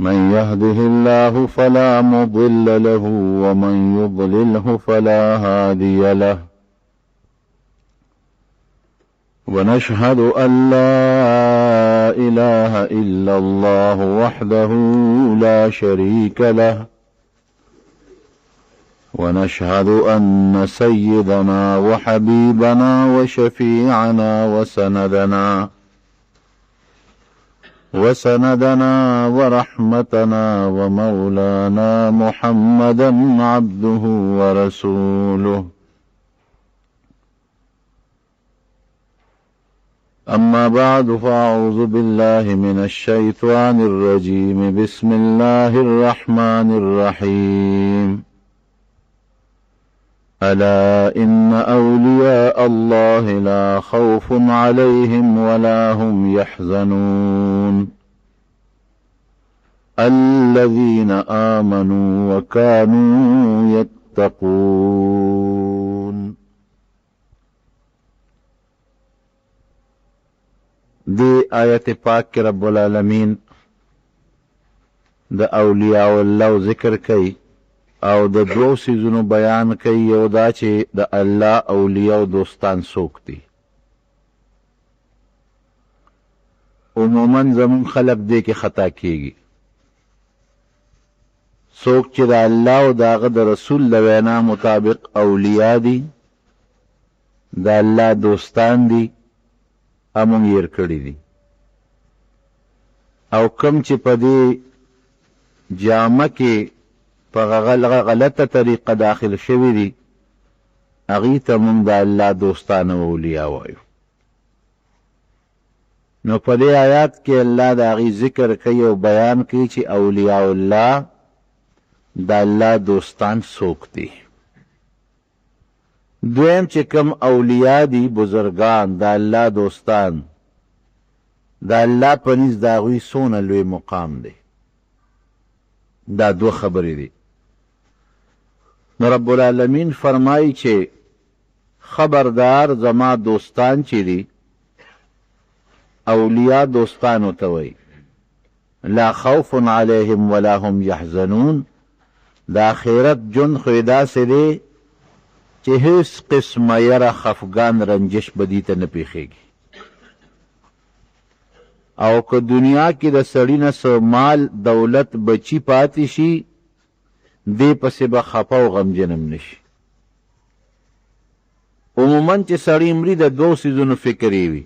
من يهده الله فلا مضل له ومن يضلله فلا هادي له ونشهد أن لا إله إلا الله وحده لا شريك له ونشهد أن سيدنا وحبيبنا وشفيعنا وسندنا ورحمتنا ومولانا محمدا عبده ورسوله. أما بعد فأعوذ بالله من الشيطان الرجيم. بسم الله الرحمن الرحيم. ألا إن أولياء الله لا خوف عليهم ولا هم يحزنون الذين آمنوا وكانوا يتقون. دی آیت پاک کی رب العالمین د اولیاء الله ذکر کئی او د دو سیزونو بیان کئی. یو دا چې د الله اولیاء او دوستان څوک دي. عموما زمون خلق دی کې خطا کیږي. څوک چې د الله او د هغه د رسول د وینا مطابق اولیاء دي، د الله دوستان دي، امون ير کړی دي. او کم چې په دې جامه کې په غلطه طریقه داخل شوي دي، هغې ته مونږ د الله دوستان او اولیاء وایو. نو په دې آیات کې الله د هغې ذکر کوي او بیان کوي چې اولیاء الله د الله دوستان څوک دي. دویم چې کم اولیاء دي، بزرگان د الله دوستان، د الله په نزد د هغوی څونه لوی مقام دی. دا دو خبرې دي. نو رب العالمین فرمایي چې خبردار زما دوستان چې دي، اولیاء دوستانو ته وایي لا خوف علیهم ولا هم یحزنون. د آخرت ژوند خو یې داسې دی چې هیڅ قسمه یره خفګان رنجش به دې ته نه پیښیږي. او که دنیا کې د سړي نه څه مال دولت بچی پاتې شي، دې پسې به خفه او غمجنم نشي. عموما چې سړی مري د دو سیزونو فکر یې وي.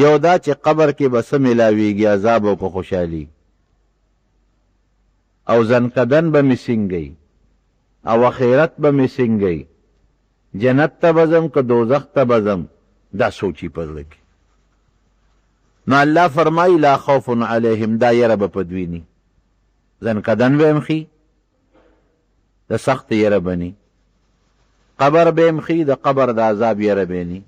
یو دا چې قبر کې به څه میلاویږي، عذاب او که خوشحالي، او زنکدن به مې څنګه او اخرت به مې څنګه، جنت ته به ځم که دوزخ ته به ځم، دا سوچي په زړه کې. نو الله فرمایي لا خوف علیهم، دا یره به په دوی ني. زنکدن به م خي، د سخت یره به ني. قبر به م خي، د قبر د عذاب یره به ني.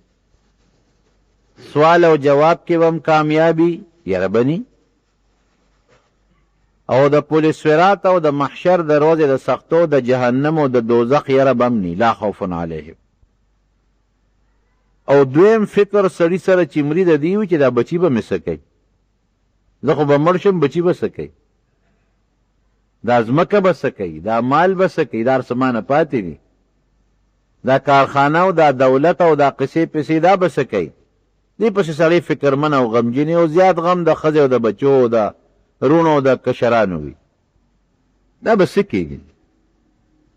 سوال او جواب کې به م کامیابي یره به ني. او د پل صراط او د محشر د روزې د سختو د جهنم او د دوزخ یره به م ني. لا خوف علیهم. او دویم فکر سړی سره چې مري د دې وي چې دا بچي به مې څه کوي، زه خو به مړ شم، بچي به څه کوي، دا ځمکه به څه کوي، دا مال به څه کوي، دا هر څه مانه پاتې دي، دا کارخانه او دا دولت او دا قصې پسې دا به څه کوي. دې پسې سړی فکرمن او غمجن او زیات غم د ښځې او د بچو او د رونو او د کشرانو وي، دا به څه کېږي.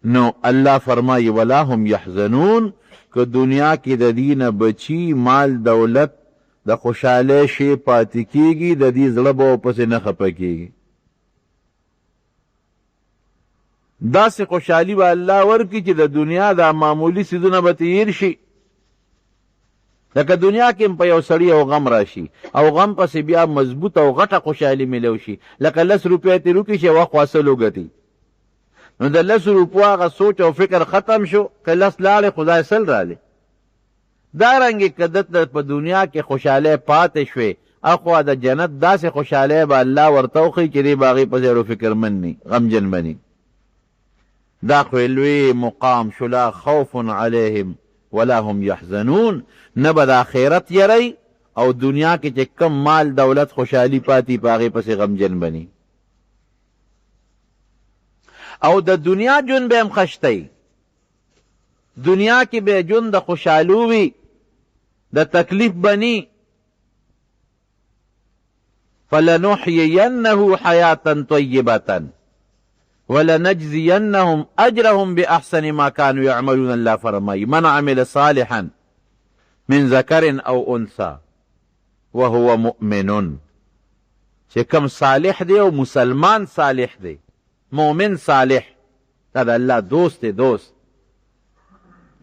نو الله فرمایي ولا هم یحزنون. که دنیا کې د دې نه بچي مال دولت د خوشحالی شی پاتې کېږي، د دې زړه به ورپسې نه خفه کېږي. داسې خوشحالي به الله ورکړي چې د دنیا دا معمولي څیزونه به تیر شي. لکه دنیا کې په یو سړي او غم راشي، او غم پسې بیا مضبوط او غټه خوشحالي میلو شي. لکه 10 روپۍ ترې وکړي چې وخت واصل وګټي، نو د 10 روپو هغه سوچ او فکر ختم شو، که 10 لاړې خدای سل رالی. دارنګې که دته په دنیا کې خوشحالی پاتې شوې، اخوا د جنت داسې خوشحالی به الله ورته وښیي چې دې به هغې په ځای فکرمن ني، غمجن به ني. دا خو لوی مقام شو. لا خوف علیهم ولا هم یحزنون. نه به د آخرت یری او دنیا کې چې کم مال دولت خوشحالي پاتې په هغې پسې غمجن بني. او د دنیا جون به هم خشتی، دنیا کې به جون د خوشحالو وي، د تکلیف بنی. فلنحيينه حياة طيبة ولنجزينهم اجرهم باحسن ما كانوا يعملون. الله فرمایي من عمل صالحا من ذکر او انثى وهو مؤمن، چې کوم صالح دی او مسلمان صالح دی، مؤمن صالح، دا د الله دوست دی، دوست.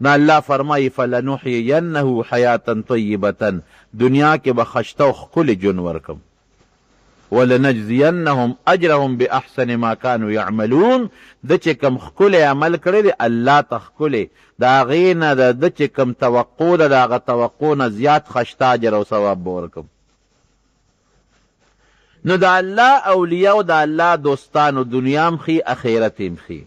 نو الله فرمایي فلنحيينه حیاة طیبة، دنیا کې به خشته او ښکلې ژوند ورکم. ولنجزینهم اجرهم باحسن ما كانوا يعملون، د چې کوم ښکلی عمل کړی دی الله ته ښکلی، د هغې نه د چې کوم توقع ده د هغه توقع نه زیات خشته اجر او ثواب به ورکم. نو د الله اولیاء او د الله دوستانو دنیا هم ښي اخرت هم ښي.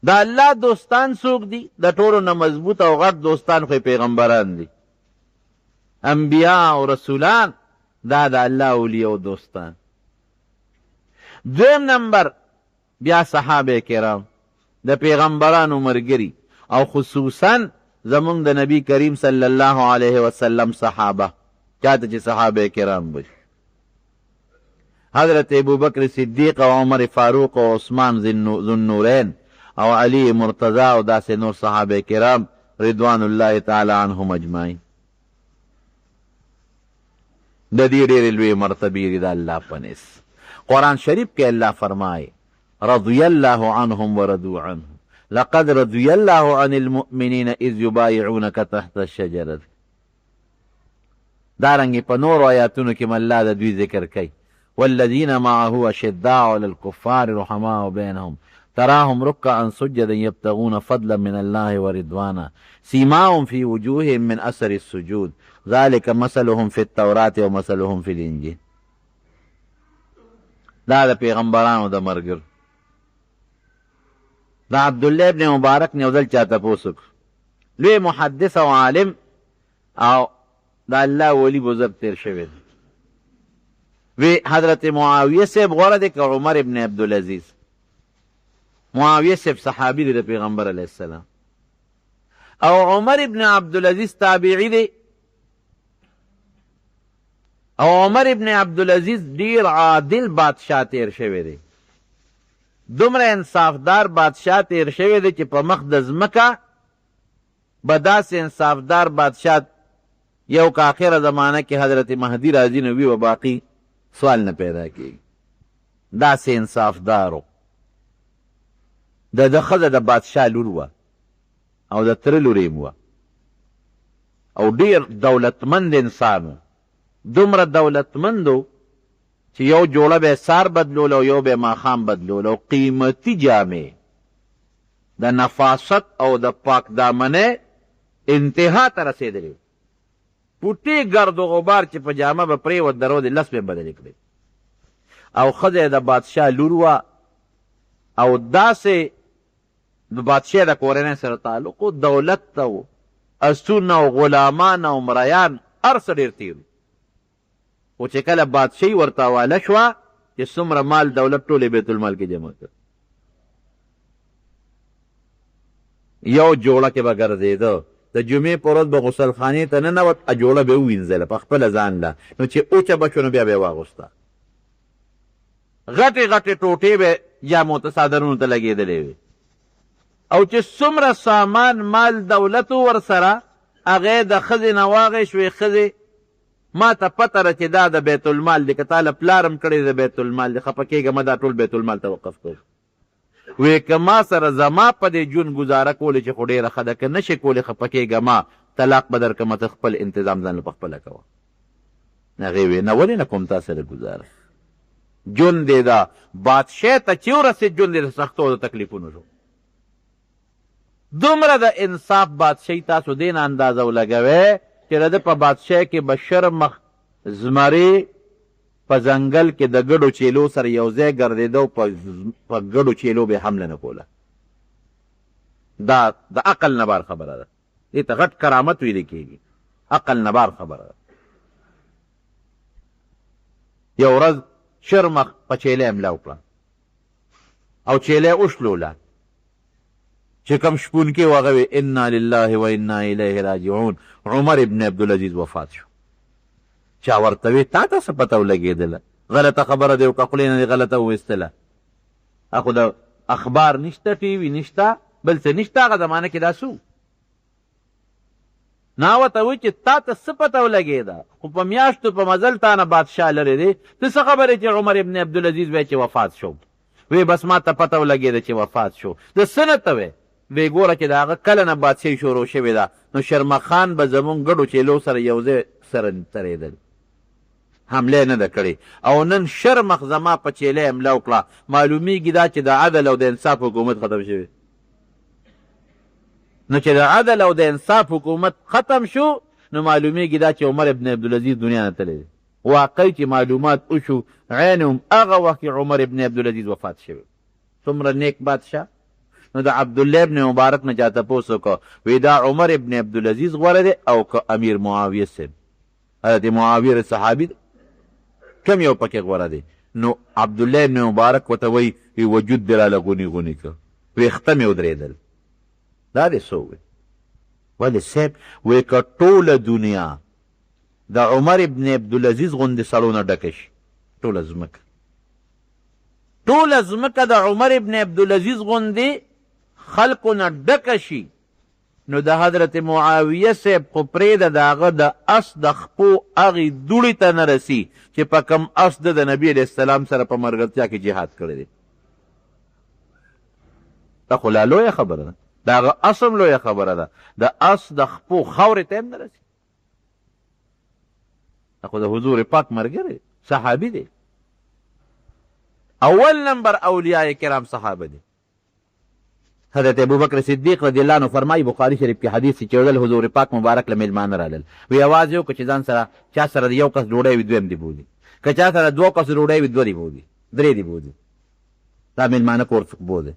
د الله دوستان څوک دي؟ د ټولو نه مضبوط او غټ دوستان خو پیغمبران دي، انبیا او رسولان، دا د الله اولیاء او دوستان. دویم نمبر بیا صحابه کرام، د پیغمبرانو ملګري، او خصوصا زمونږ د نبی کریم صلی الله علیه وسلم صحابه، چاته چې صحابه کرام بشي، حضرت ابوبکر صدیق او عمر فاروق او عثمان ذوالنورین او علی مرتضی او داسې نور صحابه کرام رضوان الله تعالی عنهم اجمعین. د دې ډېرې لویې مرتبې دي د الله په نس. قرآن شریف کې الله فرمایي رضی الله عنهم ورضوا عنه لقد رضي الله عن المؤمنین اذ یبایعونک تحت الشجرة. دارنګې په نورو آیاتونو کې الله د دوی ذکر کوي والذین معه اشداء علی الکفار رحماء بینهم تراهم ركعا سجدا يبتغون فضلا من الله ورضوانا سيماهم في وجوههم من اثر السجود ذلك مثلهم في التوراة ومثلهم في الانجيل. دا د پیغمبرانو د مرګر. دا عبدالله ابن مبارک نه ودل چاته پوسک لوی محدث او عالم او دا الله ولی بزرگ تیر شوی وی حضرت معاویه صاحب غوره دی که عمر ابن عبدالعزیز؟ معاویه صاحب صحابی دی د پیغمبر علیه السلام، او عمر ابن عبدالعزیز تابعی دی، او عمر ابن عبدالعزیز ډیر عادل بادشاہ تیر شوی دی، دومره انصافدار بادشاہ تیر شوی دی چې په مخ د ځمکه به داسې انصافدار بادشاہ یو که آخره زمانه کې حضرت مهدی راځي نو وي و باقي سوال نه پیدا کېږي. داسې انصافدارو. د ښځه د بادشاه لور وه او د تره لور یې وه او ډېر دولتمند انسان و، دومره دولتمندو چې یو جوړه به سار بدلول او یو به ماښام بدلول، او قیمتي جامې د نفاست او د پاک دامنۍ انتها ته رسېدلې، پوټې ګرد و غبار چې په جامه به پرېوت د روضې لس به بدلې کړې، او ښځه د بادشاه لور وه او داسې د بادشاه د کورنۍ سره تعلق و، دولت ته و، اسونه او غلامان او مریان هر څه ډېر تېر خو چې کله بادشاهي ورته حواله شوه چې څومره مال دولت ټول بیت المال کې جمع کړ، یو جوړه کې به ګرځېده، د جمعې په ورځ به غسل خانې ته ننوت، جوړه به ووینځله په خپله ځان له، نو چې اوچه به شو نو بیا به یې واغوسته، غټې غټې ټوټې به جامو ته څادرونو ته لګېدلې وې، او چې څومره سامان مال دولت ورسره هغه د ښځې نه واغې شوې، ښځې ما ته پته ده چې دا د بیت المال دی، که تا له پلار هم کړی د بیت المال دی، خفه کېږه مه دا ټول بیت المال ته وقف کوو. وی که ما سره زما په دې ژوند ګزاره کولی چې خو ډېره ښه ده، که نه شې کولی خفه کېږه ما طلاق به درکړمه، ته خپل انتظام ځان له پخپله کوه. هغې وی نه ولې نه کوم تا سره ګزاره، ژوند دې دا بادشاه ته چې ورسېد ژوند دې د سختو او د تکلیفونو شو. دومره د انصاف بادشاهي تاسو دې نه اندازه ولګوئ چې د ده په بادشاه کې به شرمخ زمرې په ځنګل کې د ګډو چیلو سره یو ځای ګرځېده او په ګډو چیلو به حمله نه کوله. دا د عقل نه بار خبره ده، دې ته غټ کرامت ویل کېږي، عقل نه بار خبره ده. یو ورځ شرمخ په چیلې حمله وکړه، او چیلی اوشلوله چې کوم شپونکي و هغه وی انا لله و انا الیه راجعون. عمر ابن عبدالعزیز وفات شو. چا ورته وی تا ته څه پته ولګېدله؟ غلطه خبره دی وکړه، خولې نه دې غلطه وویستله. خو د اخبار نشته، ټي وي نشته، بل څه نشته. هغه زمانه کې دا سو نا ورته وی چې تا ته څه پته ولګېده، خو په میاشتو په مزل تا نه بادشاه لرې دی. ته څه خبرې چې عمر ابن عبدالعزیز وی چې وفات شو؟ وی بس ما ته پته ولګېده چې وفات شو. د څه نه ته وی؟ وی ګوره چې د هغه کله نه بادشاهي شروع شوې ده، نو شرمخان به زمونږ ګډو چیلو سره یو ځای سره ترېدل، حمله نه ده کړې. او نن شرمخ زما په چیلې حمله وکړه. معلومیږي دا چې د عدل او د انصاف حکومت ختم شوی. نو چې د عدل او د انصاف حکومت ختم شو، نو معلومیږي دا چې عمر ابن عبدالعزیز دنیا نه تللی دی. واقعي چې معلومات وشو عین هم هغه وخت کې عمر ابن عبدالعزیز وفات شوی. څومره نیک بادشاه. نو د عبدالله ابن مبارک نه چا تپوس وکړه، وی دا عمر ابن عبدالعزیز غوره دی او که امیر معاویه صاحب؟ حضرت معاویه صحابي دی، کم یو پکې غوره دی؟ نو عبدالله ابن مبارک ورته وی وجود دې راله غوني غوني کړ، ویښته مې ودرېدل. دا دې څه وویل؟ ولې صاحب وی که ټوله دنیا د عمر ابن عبدالعزیز غوندې سړو نه ډکه شي، ټوله ځمکه د عمر ابن عبدالعزیز غوندې خلقو نه ډکه شي، نو د حضرت معاویه صاحب خو پرېږده د هغه د اس د خپو هغې دوړې ته نه رسي چې په کم اس د نبي علیه السلام سره په ملګرتیا کې جهاد کړی دی. دا خو لا لویه خبره ده، د هغه اس هم لویه خبره ده. د اس د خپو خاورې ته هم نه رسي. دا خو د حضور پاک ملګری صحابي دی. اول نمبر اولیاء کرام صحابه دي. حضرت ابوبکر صدیق رضی الله عنه فرمایي، بخاري شریف کې حدیث چې چړل حضور پاک مبارک له میلمانه رالل، وی اواز یې وکړه چې ځان سره چا سره یو کس ډوډۍ وي دویم دې بولي، که چا سره دوه کس ډوډۍ وي دوه دې بولي، درې دې بولي. دا میلمانه کور بوځي.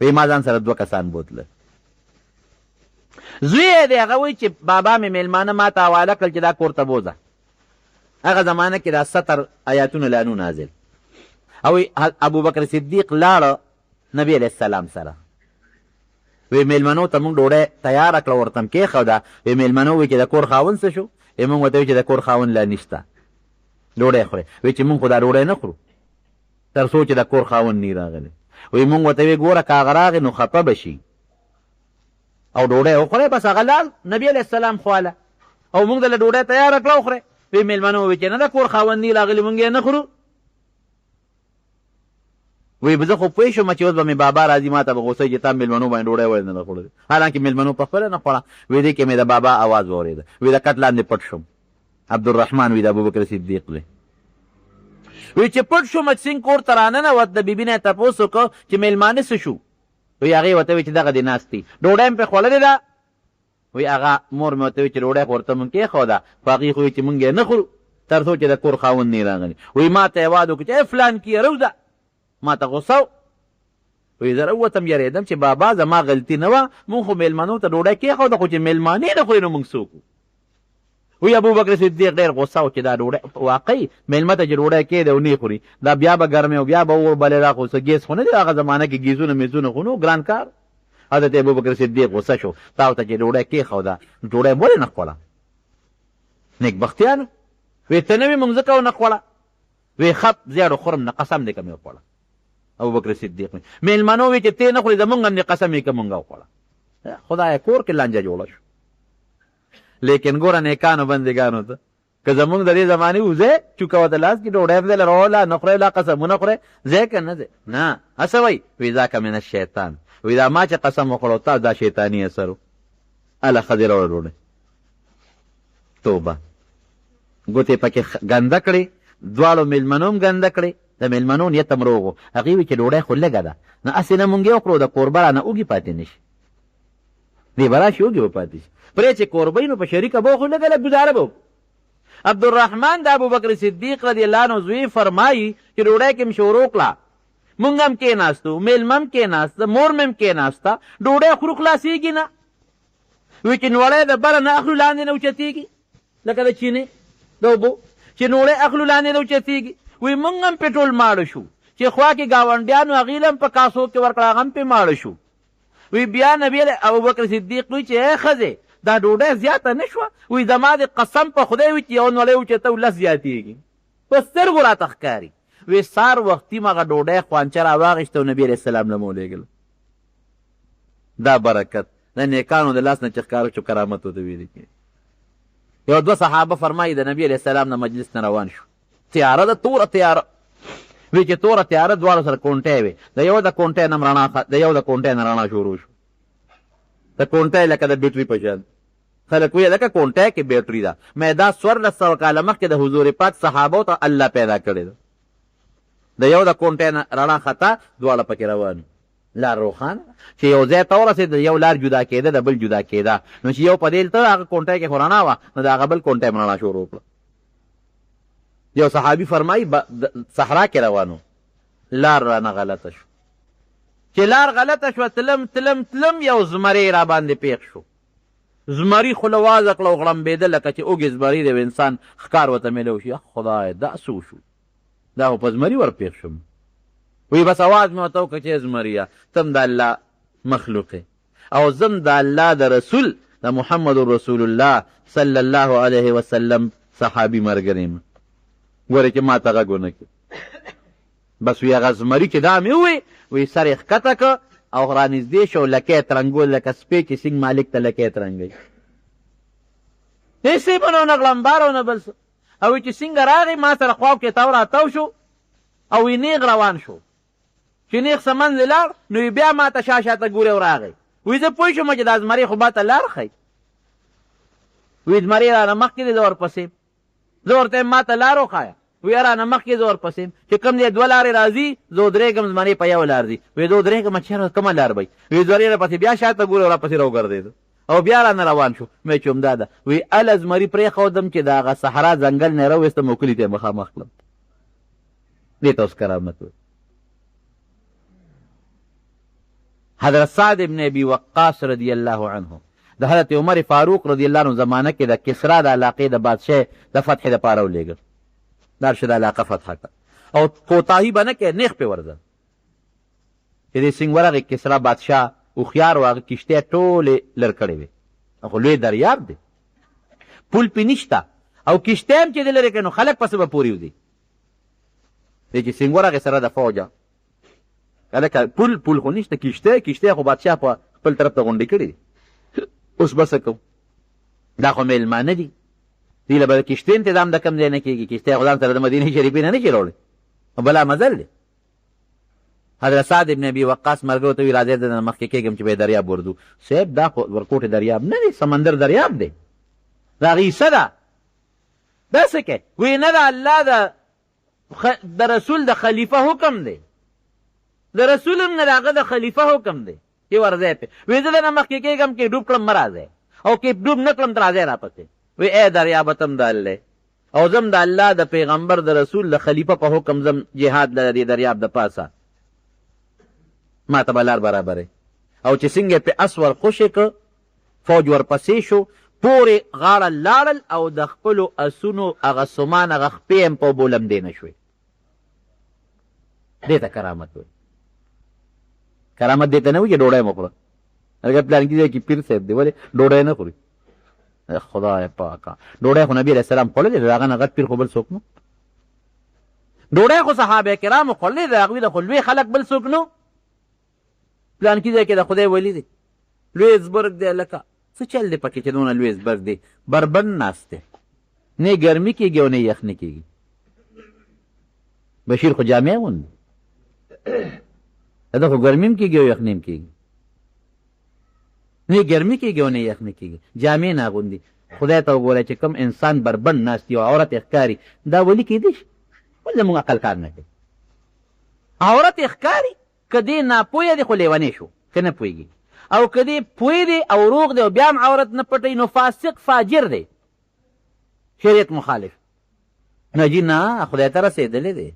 وی ما ځان سره دوه کسان بوتله. زوی یې دی هغه وایي چې بابا مې میلمانه ما ته حواله کړل چې دا کور ته بوځه. هغه زمانه کې دا 70 آیاتونه لانو نازل. او ابوبکر صدیق لاړه نبی علیه السلام سره، وی میلمنو ته مونږ ډوډۍ تیاره کړه، ورته م کېښوده. وی میلمنو وی چې د کور خاوند څه شو؟ وی مونږ ورته وی چې د کور خاوند لا نشته، ډوډۍ خورې. وی چې مونږ خو دا ډوډۍ نه خورو تر څو چې د کور خاوند نی راغلی. وی مونږ ورته وی ګوره که هغه راغی نو خفه به شي او ډوډۍ وخورئ. بس هغه لاړ نبي علیه السلام خواله او مونږ دله ډوډۍ تیاره کړه وخورئ. وی میلمنو وی چې نه د کور خاوند نی راغلی مونږ یې نه خورو. وی زه خو پوه شوم چې اوس به مې بابا راځي ما ته به غوسه چې تا میلمنو باندې ډوډۍ ولې نه خوړلې، حالانکې میلمنو په خپله نه خوړه. وی دې کې مې د بابا اواز واورېده. وی د کټ لاندې پټ شوم. عبدالرحمن وی د ابوبکر صدیق دی. وی چې پټ شوم سینګ کور ته راننوت، د بیبي نه یې تپوس وکړه چې میلمانه څه شو؟ وی هغې ورته وی چې دغه دې ناست دي، ډوډۍ م پرې خوړلې ده. وی هغه مور مې ورته وی چې ډوډۍ خو ورته مونږ کېښوده، خو هغې خو وی چې مونږ یې نه خورو تر څو چې د کور خاوند نه راغلی. وی ما ته یې وعده وکړو چې فلان کې روځه. ما ته غوسه وی زه راووتم، یارېدم چې بابا زما غلطي نه وه، مونږ خو میلمنو ته ډوډۍ کېښوده، خو چې میلمانې نه خوري نو مونږ څوک وو؟ وی ابوبکر صدیق ډېر غوسه و چې دا ډوډۍ واقعي میلمه ته چې ډوډۍ کېده او نه خوري، دا بیا به ګرمې او بیا به اور بلې را خو څه ګیس خو نه دی هغه زمانه کې ګیزونه میزونه خو نو ګران کار. حضرت ابوبکر صدیق غوسه شو، تا ورته چې ډوډۍ کېښوده ډوډۍ ولې نه خوړه؟ نیکبختیانو وی ته نه وې مونږ ځکه ونه خوړه. وی خپ زیاړو خورم نه قسم دی که مې وخوړه. ابوبکر صدیق میلمنو وی چې ته نه خورې زمونږ هم دې قسم یې که مونږ وخوړه. خدایه کور کې لانجه جوړه شو. لیکن ګوره نیکانو بندګانو ته که زمونږ د دې زمانې وځې چوکه ورته لاس کې ډوډۍ پرې لروله نه خورئ لا قسمونه خورئ ځای که نه دی نه هسه وایي وی ذاک من الشیطان. وی دا ما چې قسم وخوړو تا دا شیطاني اثر و. هله ښځې راوړه ډوډۍ. توبه ګوتې پکې ګنده کړې، دواړو میلمنو هم ګنده کړې، د میلمنو نیت هم روغ و. هغې وی چې ډوډۍ خو لږه ده، نه هسې نه مونږ یې وخورو د کوربه رانه اوږې پاتې نه شي، دې به راشي اوږې به پاتې شي. پرې چې کوربه نو په شریکه به وخورو لږه لږ ګزاره به وکړو. عبدالرحمن د ابوبکر صدیق رضی الله عنه زوی فرمایي چې ډوډۍ کې م شروع کړه، مونږ هم کېناستو، میلمه هم کېناسته، مور مې هم کېناسته، ډوډۍ خورو خلاصېږي نه. وی چې نوړی د بره نه اخلو لاندې نه اوچتېږي لکه د چینې د اوبو چې نوړی اخلو لاندې نه اوچتېږي. وی مونږ هم پې ټول ماړه شو چې خوا کې ګاونډیانو هغې له هم په کاسو کې ورکړه هغه هم پې ماړه شو. وی بیا نبی ابوبکر صدیق وی چې ای ښځې دا ډوډۍ زیاته نه شوه؟ وی زما د قسم په خدای وي چې یو نړۍ اوچته ولس زیاتېږي په سترګو راته ښکاري. وی سار وختي مغه ډوډۍ خوانچه راواغېسته او نبي علیه السلام له مو لېږله. دا برکت د نیکانو د لاس نه چې ښکاره شو کرامت ورته ویلې کېږي. یو دوه صحابه فرمایي د نبي علیه السلام نه مجلس نه روان شو، تیاره ده توره تیاره. وی چې توره تیاره دواړو سره کونټۍ وې، د یو د کونټۍ نه رڼا شروع شو. د کونټۍ لکه د بیټري په شان خلک ویل لکه کونټۍ کې بیټري ده. مې دا 1400 کاله مخکې د حضور پاک صحابو ته الله پیدا کړې ده. د یو د کونټۍ نه رڼا خطا دواړه پکې روان لار روښانه چې یو ځای ته ورسېد یو لار جدا کېده د بل جدا کېده، نو چې یو په دې ته هغه کونټۍ کې خو رڼا وه نو د هغه بل کونټۍ م رڼا شروع کړه. یو صحابي فرمایي صحرا کې روانو، لار رانه غلطه شو. چې لار غلطه شوه تلم تلم تلم یو زمری را باندې پیښ شو. زمري خوله وازه کړه او غړمبېده لکه چې اوږې زمري دی انسان ښکار ورته میلو شي. خدای دا څه وشو؟ دا خو په زمري ورپېښ شم. وی بس اواز مې ورته وکړه چې زمریه تم د الله مخلوق او زم د الله د رسول د محمد رسول الله صلی الله علیه وسلم صحابي ملګری یم، ګوره چې ما ته غږ ونه کړي. بس وی هغه زمري چې دا مې ووی وی سر یې ښکته که او رانږدې شو لکۍ ترنګول لکه سپی چې سینګ مالک ته لکۍ ترنګوي. هېڅ یې به نه ونه غړمبار او نه بل څه. او چې څنګه راغی ما سره خوا کې تاو راتاو شو او وی نیغ روان شو. چې نیغ څه منځې لاړ نو بیا ما ته شا شاته ګورې او راغی. وی زه پوه شوم چې دا زمري خو ما ته لار ښیي. وی زمري رانه مخکې دی زه ورپسې زه ورته ما ته لار وښایه. وی رانه مخکې زه ورپسې چې کوم دی 2 لارې راځي زه ودرېږم زمري په یو لار ځي. وی زه ودرېږم چېرې کومه لار به وی زمري راپسې بیا شاته ګورې او راپسې راوګرځېده او بیا رانه روان شو. مې چې همدا ده وی اله زمري پرېښودم چې د هغه صحرا ځنګل نه یې راوویستم او کلي ته یې مخامخ کړم. دې ته اوس کرامت وایي. حضرت سعد ابن ابي وقاص رضی الله عنه د حضرت عمر فاروق رضی الله عنه زمانه کې د کسرا د علاقې د بادشاه د فتح دپاره ولېږه. دا شه د علاقه فتح کړه او کوتاهي به نه کوې نیغ پې ورځه. چې دې سینګ ورغې کسرا بادشاه هوښیار و هغه کښتۍ ټولې لر کړې وې. خو لوی دریاب دی پول پې نشته او کښتۍ هم چې دې لرې کړې نو خلک پسې به پورې وځي. دی چې سینګ ورغې سره د فوجه هلکه پول خو نشته کښتۍ خو بادشاه په خپل طرف ته غونډې کړي دي. اوس به څه کوو؟ دا خو میلمانه دي دوی له به د کښتۍ انتظام د کوم ځای نه کېږي. کښتۍ خو ځان سره د مدینې شریفې نه شي راوړی بلا مزل دی. حضرت سعد ابن ابي وقاص ملګرو ته وي راځئ دننه مخکې کېږم چې به یې دریاب وردو. صاحب دا خو ورکوټې دریاب نه دی سمندر دریاب دی. دا هغې څه ده؟ دا څه کوې؟ وی نه د الله د رسول د خلیفه حکم دی. د رسول هم نه د هغه د خلیفه حکم دی چې ورځئ پې. وی زه دنه مخکې کېږم کې ډوب کړم مه راځئ او کې ډوب نه کړم ته راځئ راپسې. وی ای دریابه تم د الله او زم د الله د پیغمبر د رسول د خلیفه په حکم زم جهاد له دې دریاب د پاسه ما ته به لار برابرې. او چې څنګه پې اس ورخوشې که فوج ورپسې شو پورې غاړه لاړل او د خپلو اسونو هغه سمان هغه خپې هم په بولمدې نه شوې. دې ته کرامت وایي. کرامت دې ته نه وي چې ډوډۍ مه خوره. هلکه پلانکي ځای کې پیر صاحب دی ولې ډوډۍ نه خوري؟ خدای پاکه ډوډۍ خو نبي علیه السلام خوړلې د هغه نه غټ پیر خو بل څوک نو. ډوډۍ خو صحابه کرامو خوړلې د هغوی د خو لوی خلک بل څوک نو. پلانکي ځای کې د خدای ولی دی لوی زبرګ دی هلکه څه چل دی پکې چې دونه لوی زبرګ دی بربند ناست دی نه ګرمي کېږي او نه یخني کېږي. بشیر خو جامې اغوندي دا خو ګرمي هم کېږي او یخني هم کېږي. نه ګرمي کېږي او نه یخني کېږي جامې نه اغوندي. خدای ته وګوره چې کوم انسان بربند ناست یو عورت یې ښکاري دا ولي کېدی شي؟ ولې زموږ عقل کار نه کوي؟ عورت یې ښکاري که دې ناپویه دی خو لیونی شو که نه پوهېږي او که دې پوه دی او روغ دی او بیا هم عورت نه پټوي نو فاسق فاجر دی شریعت مخالف. نه جي نه خدای ته رسېدلی دی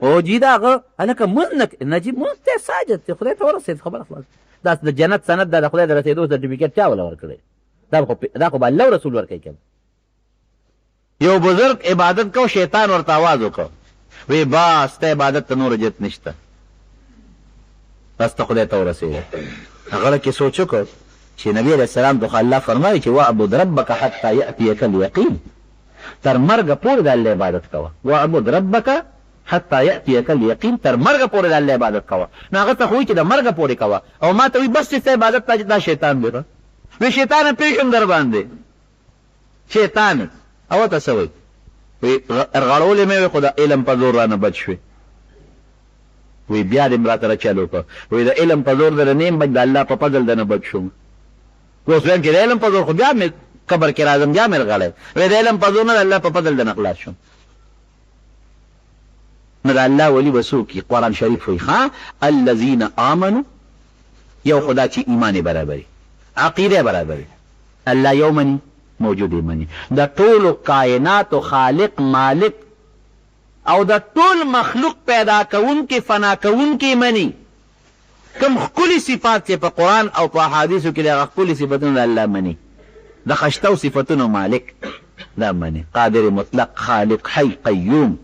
او جي د هغه هلکه مونځ نه جي مونځ ته ساجد دی خدای ته ورسېد خبره خلاص. دا د جنت سند ده د خدای د رسېدو سرټیفیکټ چا وله ورکړی؟ دا خو به الله رسول ورکوي. که یو بزرګ عبادت کو شیطان ورته آواز وکړ وی بس ته عبادت ته نور جت نشته، بس ته خدای ته ورسېږه. هغه کې سوچ وکړ چې نبی علیہ السلام ته الله فرمایي چې واعبد ربک حتی یأتیک الیقین، تر مرګ پورې د الله عبادت کوه. واعبد ربک حتی یأتیک الیقین، تر مرګ پورې د الله عبادت کوه. نو هغه ته خو چې د مرګ پورې کوه، او ما ته وی بس چې عبادت ته دا شیطان دی. وی شیطان پیژم در باندې شیطان او ته سوي وی غړولې مې خو د علم په زور رانه بچ شوې. وی بیا دې مراته را چالو کړه، وی د علم په زور در نیم بچ، د الله په فضل دنه بچ شوم. اوس ویم چې د علم په زور خو بیا مې قبر کې راځم، بیا مې رغلی. وی د علم په زور نه د الله په فضل دنه خلاص شوم. نو د الله ولی به څوک قرآن شریف وایي ښه الذین آمنوا، یو خدا چې ایمان برابري، عقیده برابري، الله یو مني، موجود مني، د ټولو کائناتو خالق مالک او د ټول مخلوق پیدا کوونکې فنا کوونکې مني. کوم ښکلي صفات چې په قرآن او په احادیثو کې د هغه ښکلي صفتونه د الله مني، د خشتو صفتونو مالک دا مني، قادر مطلق خالق حی قیوم،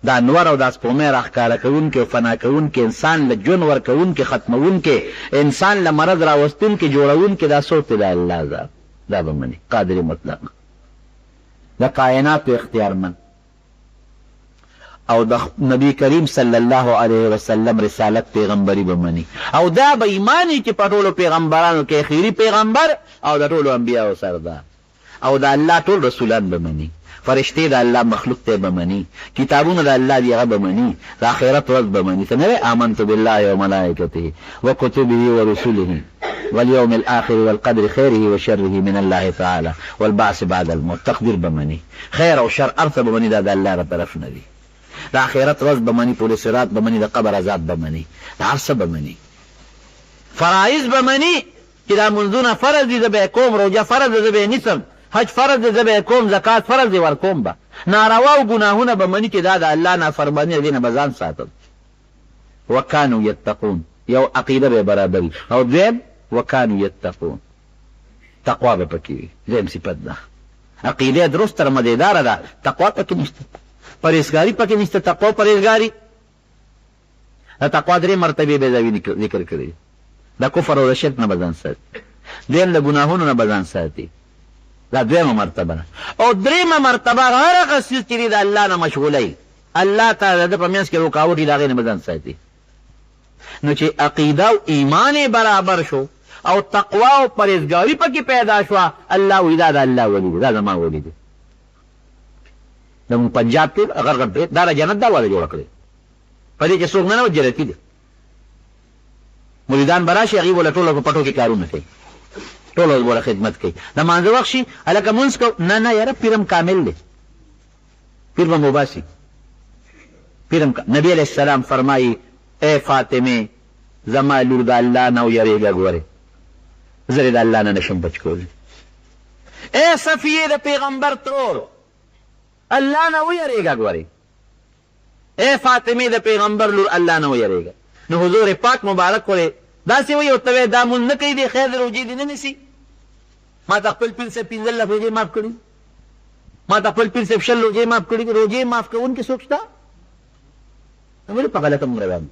دا انور او دا سپومې راښکاره کوونکې او فنا کوونکې، انسان له ژوند ورکوونکې ختموونکې، انسان له مرض راوستونکې جوړوونکې، دا څوک دی د الله ذات، دا به مني قادر مطلق، د کائناتو اختیارمن، او د نبی کریم صلی الله علیه وسلم رسالت پیغمبري به مني. او دا به ایمانی چې په ټولو پیغمبرانو کې اخیری پیغمبر او د ټولو انبیاو سردار، او د الله ټول رسولان به مني، فرشتې د الله مخلوق ته به مني، کتابونه د الله دی هغه به مني، د آخرت ورځ به مني. ته نه آمنت بالله وملائکته وکتبه ورسله واليوم الآخر والقدر خیره وشره من الله تعالی والبعث بعد الموت، تقدیر به مني، خیر او شر ارث به مني، دا د الله را طرف نه دي، د آخرت ورځ به مني، پول صراط به مني، د قبر عذاب به مني، د هر څه به مني، فرایض به مني چې دا منځونه فرض دي زه به کوم، روژه فرض ده زه به نیسم، حج فرض دی زه به کوم، زکات فرض دی ورکوم به، ناروا او ګناهونه به مني چې دا د الله نافرماني ده، دې نه به ځان ساتم. وکانو یتقون، یو عقیده به برابري، او دویم وکانو یتقون، تقوا به پکې وي، دویم صفت ده. عقیده درست تر مدیداره ده، تقوا پکې نشته، پرهیزګاري پکې نشته. تقوا پرهیزګاري د تقوا درې مرتبې بیضاوي ذکر کړي، د کفر او د شرک نه به ځان ساتي، دویم د ګناهونو نه به ځان ساتي، دا دویمه مرتبه ده. او دریمه مرتبه هر هغه څیز چې د الله نه مشغولوي، الله ته د په منځ کې رکاوټ وي، د هغې نه به ځان ساتي. نو چې عقیده او ایمان یې برابر شو او تقوا او پرهیزګاري پکې پیدا شوه، الله وایي دا د الله ولي دی، دا زما ولي دی. زموږ پنجاب کې غټ غټ بیت دا د جنت دا واده جوړه کړې، په دې کې څوک نه نوت جنتي دي. مریدان به راشي، هغوی به ټوله په پټو کې کارونه کوي، ټول ورځ به خدمت کوي، د مانځه وخت شي هلکه مونځ کو، نه نه یاره پیرم کامل دی، پیر به مباسي، پیرم نبی علیہ السلام فرمایي اے فاطمه زما لور د الله نه ویرېږه، ګورې زه د الله نه نشم بچ کولی. اے صفیې د پیغمبر ترور الله نه ویرېږه، ګورې اے فاطمه د پیغمبر لور الله نه ویرېږه. نو حضور پاک مبارک ولې داسې وایي ورته وایي دا مونځ نه کوي، دی خیر د روژې دې نه نیسي. ما ته خپل پیر صاحب 15 روژې معاف کړي، ما ته خپل پیر صاحب 6 روژې معاف کړي، روژې معاف کوونکي څوک شته؟ ولې په غلطه مونږ روان.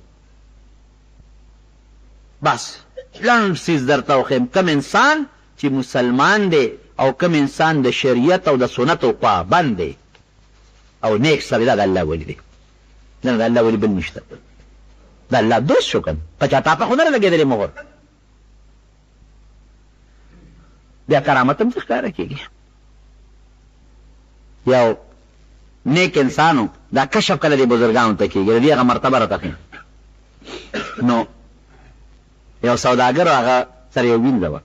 بس لنډ څیز درته وښیم، کم انسان چې مسلمان دی او کم انسان د شریعت او د سنتو پابند دی او نیک سړی، دا د الله ولي دی، نه د الله ولي بل نشته، د الله دوست شو کنه، په چا ټاپه خو نه لګېدلې مغور، بیا کرامت هم ښکاره کېږي. یو نیک انسانو دا کشف کله د بزرګانو ته کېږي، د دې هغه مرتبه راته ښیي. نو یو سوداګر هغه سره یو وینځه وه،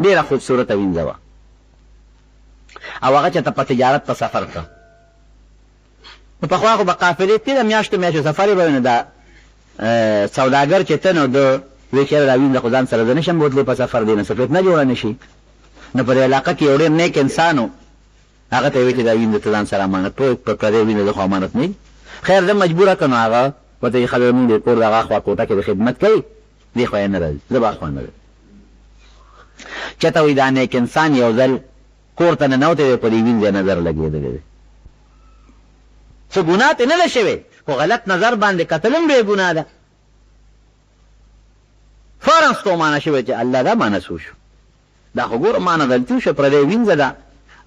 ډېره خوبصورته وینځه وه، او هغه چېرته په تجارت په سفر ته، نو پخوا خو به قافلې تېره میاشتو میاشتو سفر یې به وي، نو دا سوداګر چې ته نو د وی چې دا وینځه خو ځان سره زه نشم بوتلی په سفر دی، نو سفرت نه جوړه نه شي. نو په دې علاقه کې یو ډېر نیک انسان و، هغه ته یې ویل چې دا وینځه ته ځان سره امانت په پردۍ وینځه زه خو امانت نه وي. خیر زه مجبوره کړم، هغه ورته یې خبره مونږ د کور د هغه خوا کوټه کې د خدمت کوي، دې خوا یې نه راځي، زه به خوا نه راځم. چېرته وایي دا نیک انسان یو ځل کور ته ننوتی دی، په دې وینځه نظر لګېدلی دی، څه ګناه ته نه ده شوې، خو غلط نظر باندې کتل هم لوی ګناه ده. فوراً ستومانه شوې چې الله دا مانه څه وشو، دا خو ګوره مانه غلطي وشوه، پردی وینځه ده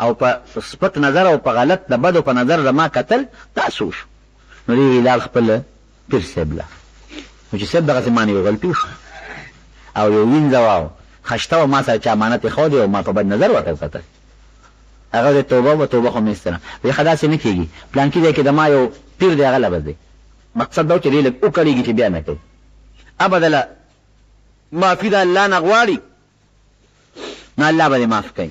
او په سپک نظر او په غلط د بدو په نظر زما کتل دا څه وشو. نو دې لاړ خپل پیر صاحب له، نو چې صاحب دغسې مانې یو غلطي وشو او یو وینځه وه خشته وه، ما سره چې امانت یې ښودی او ما په بد نظر ورته وکتل. هغه د توبه و توبه خو مې ایستله، وایي ښه داسې نه کېږي، پلانکي ځای کې د ما یو پیر دی هغه لبس دی، مقصد دا و چې دې لږ وکړېږي چې بیا نه کوي. ابدله معافي د الله نه غواړي نو الله به دې معاف کوي.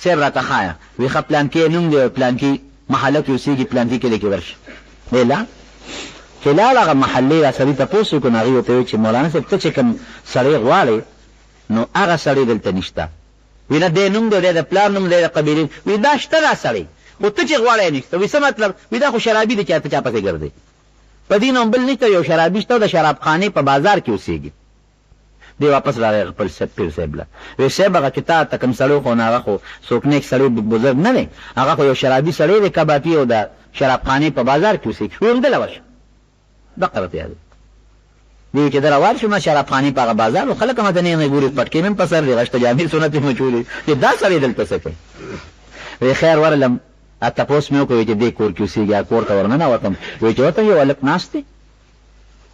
صاحب راته ښایه، وایي ښه پلانکي نوم دی، پلانکي محله کې اوسېږي، پلانکي کلي کې ورشه. دی لا چې لاړ هغه محلې را سړي تپوس وکړو، نو هغې ورته وایي چې مولانا صاحب ته چې کوم سړی غواړې نو هغه سړی دلته نشته. وی نه دی نوم دی، دی د پلار نوم دی د قبیلې، وی دا شته دا سړی، خو ته چې غواړی نشته. وی څه مطلب؟ وی دا خو شرابي دی چې ته چا پسې ګرځې، په دې نوم بل نشته، یو شرابي شته د شرابخانې په بازار کې اوسېږي. دی واپس راغی خپل پیر صاحب له، وی صاحب هغه چې تا ته کوم سړی خو نه هغه خو څوک نیک سړی بزرګ نه دی، هغه خو یو شرابي سړی دی کبابي او د شرابخانې په بازار کې اوسېږي. وی همدله ورشه، دقه راته یاد دی چې در روان شو ما شرابخانې په هغه بازار و، خلک ماته نه ګوري، پټکې مې هم په سر دی، غشته جامې سنت مې چولې، چې دا سړی دلته څه کوي. وی خیر ورلم تپوس مې وکړو چې دې کور کې اوسېږي، کور ته ورننوتم، وایي چې ورته یو هلک ناست دی،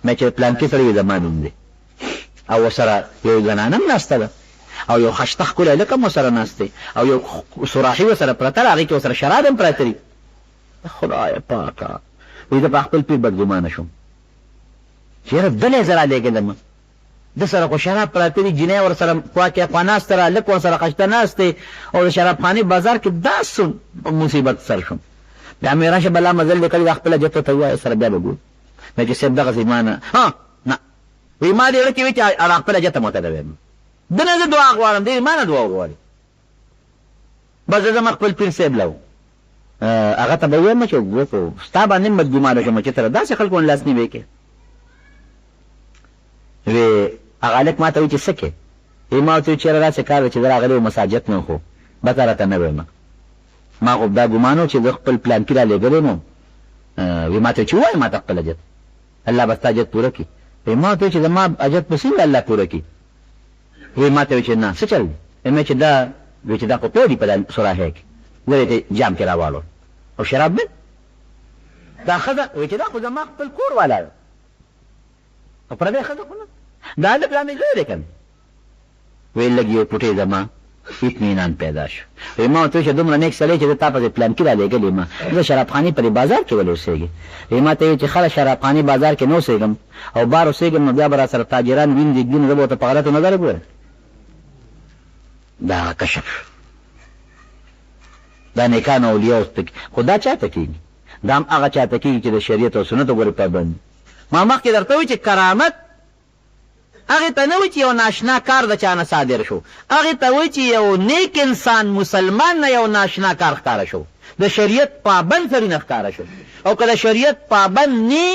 مې چې پلانکي سړی زما نوم دی او ورسره یو زنانه هم ناسته ده او یو خشته ښکلی هلک هم ورسره ناست دی او یو سوراخي ورسره پرته ده، هغې کې ورسره شراب هم پراته دي. خدایه پاکه، وایي زه په خپل پیر بدګمانه شوم چې یاره بلې زه رالېږلم، ده سره خو شراب پراته دي، جینۍ ورسره خوا کې خوا ناسته ده، هلک ورسره خشته ناست دی او د شرابخانې بازار کې داسې مصیبت سر شوم. بیا مې راشه بلا مزل دی کړی، دا خپله جته ته ووایه سره بیا به ګورو. مې چې صاحب دغسې ما نه نه وایي ما دې زړه کې وایي چې هغه خپله جته ماته ده ویم، ده نه زه دعا غواړم، دی ما نه دعا غواړي. بس زه زما خپل پیر صاحب له هغه ته به ویم چې ستا باندې هم بدګمانه شوم چې ته داسې خلکو نه لاس نیوی کې. وی هغه هلک ما ته وایي چې څه کې؟ وی ما ورته وایي چېرې داسې کار دی چې زه راغلی وم مساجد نه خو بته راته نه ویمه، ما خو دا ګمان و چې زه خپل پلانکي رالېږلی وم. وی ما ته وایي چې ووایه ما ته خپل حاجت، الله به ستا حاجت پوره کړي. وی ما ورته وایي چې زما حاجت به څنګه الله پوره کړي؟ وی ما ته وایي چې نه څه چل دی؟ وی چې دا وی چې دا خو پوه دي په دا سوراخی کې، زه یې جام کې راوالو او شراب من دا ښځه وی چې دا خو زما خپل کور والا ده او پردی ښځه خو نه، دا هلک لا مې زوی دی که نه. وی لږ یو ټوټې زما اطمینان پیدا شو. وی ما ورته وایي چې دومره نیک سړی چې زه تا پسې پلانکي رالېږلې ما، زه شرابخانې په دې بازار کې ولې اوسېږي؟ وی ما ته وایي چې ښه شرابخانې بازار کې نه اوسېږم او بار اوسېږم نو بیا به را سره تاجران وینځي ږدي نو زه به ورته په غلطو نظر ګورم. دا کشف دا نیکان اولیاء خو دا چاته کېږي؟ دا هم هغه چاته کېږي چې د شریعت او سنتو ګورې پابند. ما مخکې درته وایي چې کرامت هغې ته نه وایي چې یو ناشنا کار د چا نه صادر شو، هغې ته وایي چې یو نیک انسان مسلمان نه یو ناشنا کار ښکاره شو، د شریعت پابند سړي نه ښکاره شو. او که د شریعت پابند نی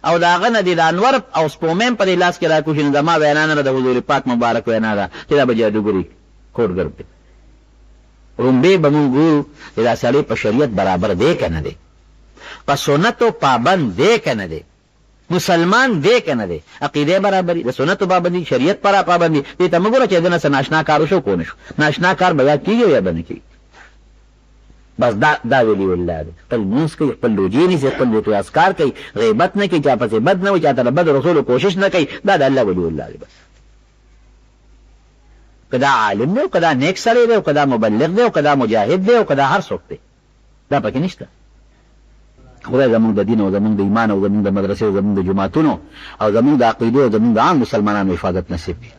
او د هغه نه دې د انور او سپومیم په دې لاس کې راکوشي نو زما وینا نه ده، د حضور پاک مبارک وینا ده چې دا به جادوګري کوډګر دی. رومبې به مونږ ګورو چې دا سړی په شریعت برابر دی که نه دی، په سنتو پابند دی که نه دی، مسلمان دی که نه دی، عقیده برابري د سنتو پابندي، شریعت پر پابندي. دې ته مه ګوره چې د نه څه ناشنا کار وشو کو نه شو، ناشنا کار به یاد کېږي او یا به نه کېږي. بس دا ولی الله دی، خپل لمونځ کوي، خپل روجې نیسي، خپل بیت اذکار کوي، غیبت نه کوي، چا پسې بد نه وایي، چا ته د بد رسولو کوشش نه کوي، دا د الله ولی الله دی. بس که دا عالم دی او که دا نیک سړی دی او که دا مبلغ دی او که دا مجاهد دی او که دا هر څوک دی، دا پکې نشته. خدای زمونږ د دین او زمونږ د ایمان او زمونږ د مدرسې او زمونږ د جماعتونو او زمونږ د عقیدې او زمونږ د عام مسلمانانو حفاظت نصیب کړي.